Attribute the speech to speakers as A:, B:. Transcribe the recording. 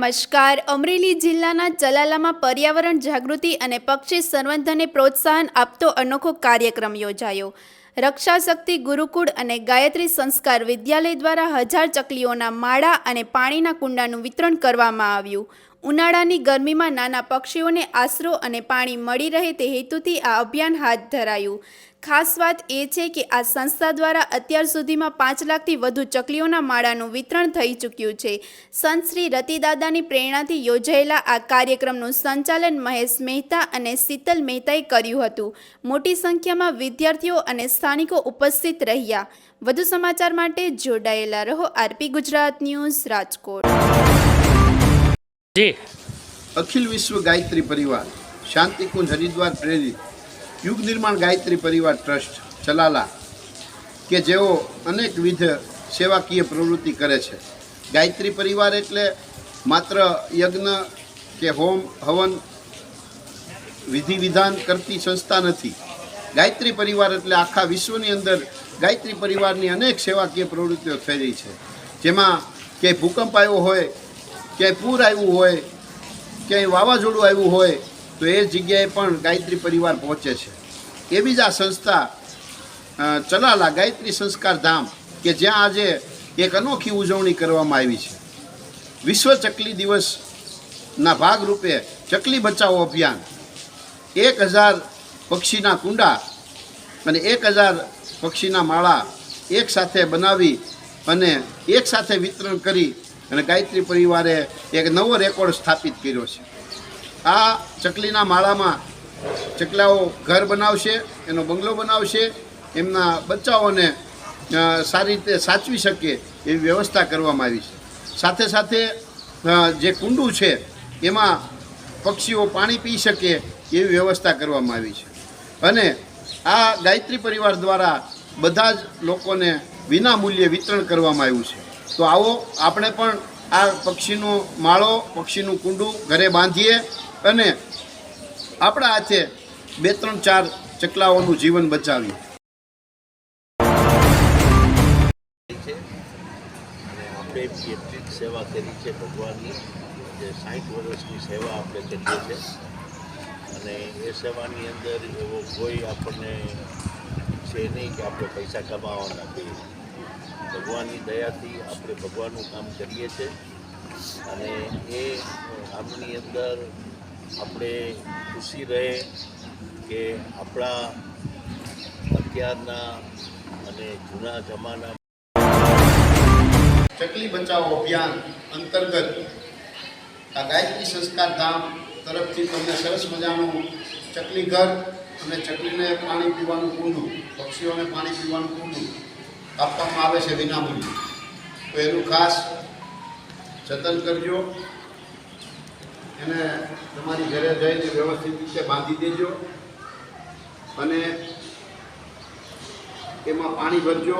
A: નમસ્કાર. અમરેલી જિલ્લાના ચલાલામાં પર્યાવરણ જાગૃતિ અને પક્ષી સંવર્ધનને પ્રોત્સાહન આપતો અનોખો કાર્યક્રમ યોજાયો. રક્ષાશક્તિ ગુરુકુળ અને ગાયત્રી સંસ્કાર વિદ્યાલય દ્વારા 1000 ચકલીઓના માળા અને પાણીના કુંડાનું વિતરણ કરવામાં આવ્યું. ઉનાળાની ગરમીમાં નાના પક્ષીઓને આશરો અને પાણી મળી રહે તે હેતુથી આ અભિયાન હાથ ધરાયું. ખાસ વાત એ છે કે આ સંસ્થા દ્વારા અત્યાર સુધીમાં 5 લાખથી વધુ ચકલીઓના માળાનું વિતરણ થઈ ચૂક્યું છે. સંત શ્રી રતિદાદાની પ્રેરણાથી યોજાયેલા આ કાર્યક્રમનું સંચાલન મહેશ મહેતા અને શીતલ મહેતાએ કર્યું હતું. મોટી સંખ્યામાં વિદ્યાર્થીઓ અને સ્થાનિકો ઉપસ્થિત રહ્યા. વધુ સમાચાર માટે જોડાયેલા રહો. RP Gujarat news, Rajkot.
B: અખિલ વિશ્વ ગાયત્રી પરિવાર, શાંતિકુંજ હરિદ્વાર પ્રેરિત યુગ નિર્માણ ગાયત્રી પરિવાર ટ્રસ્ટ ચલાલા કે જેઓ અનેકવિધ સેવાકીય પ્રવૃત્તિ કરે છે. ગાયત્રી પરિવાર એટલે માત્ર યજ્ઞ કે હોમ હવન વિધિ વિધાન કરતી સંસ્થા નથી. ગાયત્રી પરિવાર એટલે આખા વિશ્વની અંદર ગાયત્રી પરિવારની અનેક સેવાકીય પ્રવૃત્તિઓ થઈ રહી છે. જેમાં ક્યાંય ભૂકંપ આવ્યો હોય, ક્યાંય પૂર આવ્યું હોય, ક્યાંય વાવાઝોડું આવ્યું હોય તો એ જગ્યાએ પણ ગાયત્રી પરિવાર પહોંચે છે. એવી જ આ સંસ્થા ચલાલા ગાયત્રી સંસ્કાર ધામ કે જ્યાં આજે એક અનોખી ઉજવણી કરવામાં આવી છે. વિશ્વ ચકલી દિવસના ભાગરૂપે ચકલી બચાવો અભિયાન 1000 પક્ષીના કુંડા અને 1000 પક્ષીના માળા એક સાથે બનાવી અને એક સાથે વિતરણ કરી અને ગાયત્રી પરિવારે એક નવો રેકોર્ડ સ્થાપિત કર્યો છે. આ ચકલીના માળામાં ચકલાઓ ઘર બનાવશે, એનો બંગલો બનાવશે, એમના બચ્ચાઓને સારી રીતે સાચવી શકે એવી વ્યવસ્થા કરવામાં આવી છે. સાથે સાથે જે કુંડું છે એમાં પક્ષીઓ પાણી પી શકે એવી વ્યવસ્થા કરવામાં આવી છે. અને આ ગાયત્રી પરિવાર દ્વારા બધા જ લોકોને વિના મૂલ્યે વિતરણ કરવામાં આવ્યું છે. તો આવો આપણે પણ આ પક્ષીનો માળો, પક્ષીનું કુંડું ઘરે બાંધીએ અને આપણા હાથે 2-3-4 ચકલાઓનું જીવન બચાવીએ.
C: આપણે એટલી જ સેવા કરી છે ભગવાનની, જે 60 વર્ષની સેવા આપણે કરીએ છીએ. અને એ સેવાની અંદર એવો કોઈ આપણને છે નહીં કે આપણે પૈસા કમાવાના છીએ. ભગવાનની દયાથી આપણે ભગવાનનું કામ કરીએ છીએ અને એ કામની અંદર આપણે ખુશી રહે કે આપણા અત્યારના અને જૂના જમાના
B: ચકલી બચાવો અભિયાન અંતર્ગત આ ગાયત્રી સંસ્કાર ધામ તરફથી તમને સરસ મજાનું ચકલી ઘર અને ચકલીને પાણી પીવાનું કુંડું, પક્ષીઓને પાણી પીવાનું કુંડું આપવામાં આવે છે વિનામૂલ્યે. તો એનું ખાસ જતન કરજો. એને તમારી ઘરે જઈને વ્યવસ્થિત રીતે બાંધી દેજો અને એમાં પાણી ભરજો.